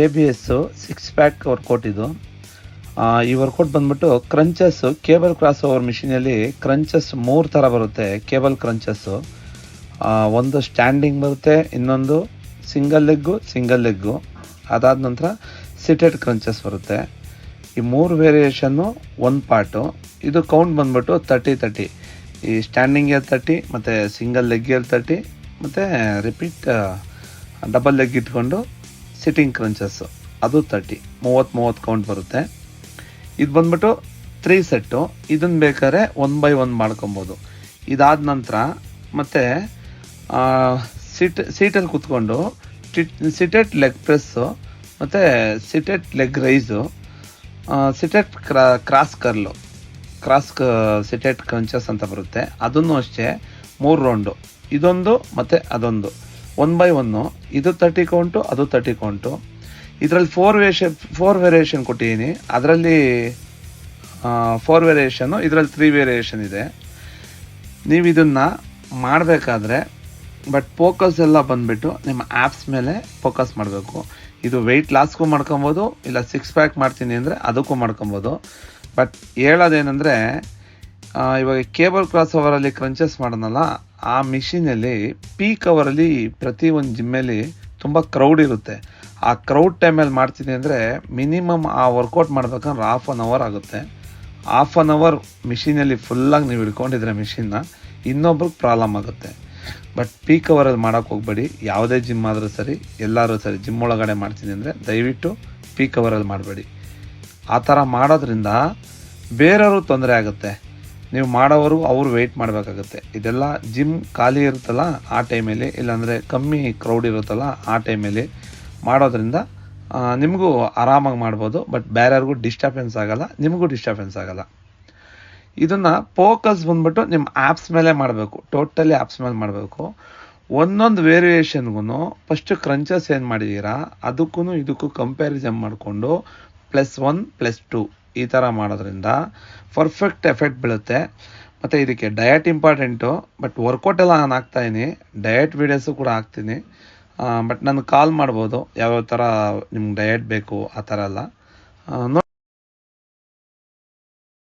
ABS 6 pack workout ಇದು. ಈ workout ಬಂದ್ಬಿಟ್ಟು ಕ್ರಂಚಸ್ ಕೇಬಲ್ ಕ್ರಾಸ್ ಓವರ್ ಮಿಷಿನಲ್ಲಿ ಕ್ರಂಚಸ್ 3 ಥರ ಬರುತ್ತೆ. ಕೇಬಲ್ ಕ್ರಂಚಸ್ಸು ಒಂದು ಸ್ಟ್ಯಾಂಡಿಂಗ್ ಬರುತ್ತೆ, ಇನ್ನೊಂದು ಸಿಂಗಲ್ ಲೆಗ್ಗು, ಅದಾದ ನಂತರ ಸಿಟೆಡ್ ಕ್ರಂಚಸ್ ಬರುತ್ತೆ. ಈ 3 ವೇರಿಯೇಷನ್ನು ಒಂದು ಪಾರ್ಟು. ಇದು ಕೌಂಟ್ ಬಂದ್ಬಿಟ್ಟು 30-30. ಈ ಸ್ಟ್ಯಾಂಡಿಂಗಲ್ಲಿ 30 ಮತ್ತು ಸಿಂಗಲ್ ಲೆಗ್ಗಲ್ಲಿ 30 ಮತ್ತು ರಿಪೀಟ್ ಡಬಲ್ ಲೆಗ್ ಇಟ್ಕೊಂಡು ಸಿಟ್ಟಿಂಗ್ ಕ್ರಂಚಸ್ಸು ಅದು 30 ಕೌಂಟ್ ಬರುತ್ತೆ. ಇದು ಬಂದ್ಬಿಟ್ಟು 3 ಸೆಟ್ಟು. ಇದನ್ನು ಬೇಕಾದ್ರೆ 1/1 ಮಾಡ್ಕೊಬೋದು. ಇದಾದ ನಂತರ ಮತ್ತು ಸೀಟಲ್ಲಿ ಕೂತ್ಕೊಂಡು ಸಿಟೆಡ್ ಲೆಗ್ ಪ್ರೆಸ್ಸು ಮತ್ತು seated leg rice, seated cross seated crunches ಅಂತ ಬರುತ್ತೆ. ಅದನ್ನು ಅಷ್ಟೇ 3 ರೌಂಡು, ಇದೊಂದು ಮತ್ತು ಅದೊಂದು 1/1. ಇದು 30 ಕೌಂಟು, ಅದು 30 ಕೌಂಟು. ಇದರಲ್ಲಿ 4 ವೇರಿಯೇಷನ್ ಕೊಟ್ಟಿದ್ದೀನಿ. ಅದರಲ್ಲಿ 4 ವೇರಿಯೇಷನ್ನು, ಇದರಲ್ಲಿ 3 ವೇರಿಯೇಷನ್ ಇದೆ. ನೀವು ಇದನ್ನು ಮಾಡಬೇಕಾದ್ರೆ ಫೋಕಸ್ ಎಲ್ಲ ಬಂದುಬಿಟ್ಟು ನಿಮ್ಮ ಆ್ಯಪ್ಸ್ ಮೇಲೆ ಫೋಕಸ್ ಮಾಡಬೇಕು. ಇದು ವೆಯ್ಟ್ ಲಾಸ್ಗೂ ಮಾಡ್ಕೊಬೋದು, ಇಲ್ಲ 6 ಪ್ಯಾಕ್ ಮಾಡ್ತೀನಿ ಅಂದರೆ ಅದಕ್ಕೂ ಮಾಡ್ಕೊಬೋದು. ಬಟ್ ಹೇಳೋದೇನೆಂದರೆ, ಇವಾಗ ಕೇಬಲ್ ಕ್ರಾಸ್ ಓವರಲ್ಲಿ ಕ್ರಂಚಸ್ ಮಾಡೋಣಲ್ಲ, ಆ ಮಿಷಿನಲ್ಲಿ ಪೀಕ್ ಅವರಲ್ಲಿ ಪ್ರತಿ ಒಂದು ಜಿಮ್ಮಲ್ಲಿ ತುಂಬ ಕ್ರೌಡ್ ಇರುತ್ತೆ. ಆ ಕ್ರೌಡ್ ಟೈಮಲ್ಲಿ ಮಾಡ್ತೀನಿ ಅಂದರೆ ಮಿನಿಮಮ್ ಆ ವರ್ಕೌಟ್ ಮಾಡ್ಬೇಕಂದ್ರೆ 1/2 ಅವರ್ ಆಗುತ್ತೆ. 1/2 ಅವರ್ ಮಿಷಿನಲ್ಲಿ ಫುಲ್ಲಾಗಿ ನೀವು ಹಿಡ್ಕೊಂಡಿದ್ರೆ ಮಿಷಿನ್ನ ಇನ್ನೊಬ್ರಿಗೆ ಪ್ರಾಬ್ಲಮ್ ಆಗುತ್ತೆ. ಬಟ್ ಪೀಕ್ ಅವರಲ್ಲಿ ಮಾಡೋಕ್ಕೆ ಹೋಗಬೇಡಿ. ಯಾವುದೇ ಜಿಮ್ ಆದರೂ ಸರಿ, ಎಲ್ಲರೂ ಸರಿ, ಜಿಮ್ ಒಳಗಡೆ ಮಾಡ್ತೀನಿ ಅಂದರೆ ದಯವಿಟ್ಟು ಪೀಕ್ ಅವರಲ್ಲಿ ಮಾಡಬೇಡಿ. ಆ ಥರ ಮಾಡೋದ್ರಿಂದ ಬೇರೆಯವರು ತೊಂದರೆ ಆಗುತ್ತೆ. ನೀವು ಮಾಡೋವರು ಅವರು ವೆಯ್ಟ್ ಮಾಡಬೇಕಾಗುತ್ತೆ. ಇದೆಲ್ಲ ಜಿಮ್ ಖಾಲಿ ಇರುತ್ತಲ್ಲ ಆ ಟೈಮಲ್ಲಿ, ಇಲ್ಲಾಂದರೆ ಕಮ್ಮಿ ಕ್ರೌಡ್ ಇರುತ್ತಲ್ಲ ಆ ಟೈಮಲ್ಲಿ ಮಾಡೋದ್ರಿಂದ ನಿಮಗೂ ಆರಾಮಾಗಿ ಮಾಡ್ಬೋದು. ಬಟ್ ಬೇರೆಯವ್ರಿಗೂ ಡಿಸ್ಟರ್ಬೆನ್ಸ್ ಆಗೋಲ್ಲ, ನಿಮಗೂ ಡಿಸ್ಟರ್ಬೆನ್ಸ್ ಆಗೋಲ್ಲ. ಇದನ್ನು ಫೋಕಸ್ ಬಂದ್ಬಿಟ್ಟು ನಿಮ್ಮ ಆ್ಯಪ್ಸ್ ಮೇಲೆ ಮಾಡಬೇಕು, ಟೋಟಲಿ ಆ್ಯಪ್ಸ್ ಮೇಲೆ ಮಾಡಬೇಕು. ಒಂದೊಂದು ವೇರಿಯೇಷನ್ಗೂ ಫಸ್ಟು ಕ್ರಂಚಸ್ ಏನು ಮಾಡಿದ್ದೀರಾ ಅದಕ್ಕೂ ಇದಕ್ಕೂ ಕಂಪ್ಯಾರಿಸನ್ ಮಾಡಿಕೊಂಡು +1 +2 ಈ ಥರ ಮಾಡೋದ್ರಿಂದ ಪರ್ಫೆಕ್ಟ್ ಎಫೆಕ್ಟ್ ಬೀಳುತ್ತೆ. ಮತ್ತು ಇದಕ್ಕೆ ಡಯಟ್ ಇಂಪಾರ್ಟೆಂಟು. ಬಟ್ ವರ್ಕೌಟ್ ಎಲ್ಲ ನಾನು ಹಾಕ್ತಾಯಿದ್ದೀನಿ, ಡಯಟ್ ವೀಡಿಯೋಸು ಕೂಡ ಹಾಕ್ತೀನಿ. ಬಟ್ ನನಗೆ ಕಾಲ್ ಮಾಡ್ಬೋದು ಯಾವ್ಯಾವ ಥರ ನಿಮ್ಗೆ ಡಯಟ್ ಬೇಕು ಆ ಥರ ಎಲ್ಲ.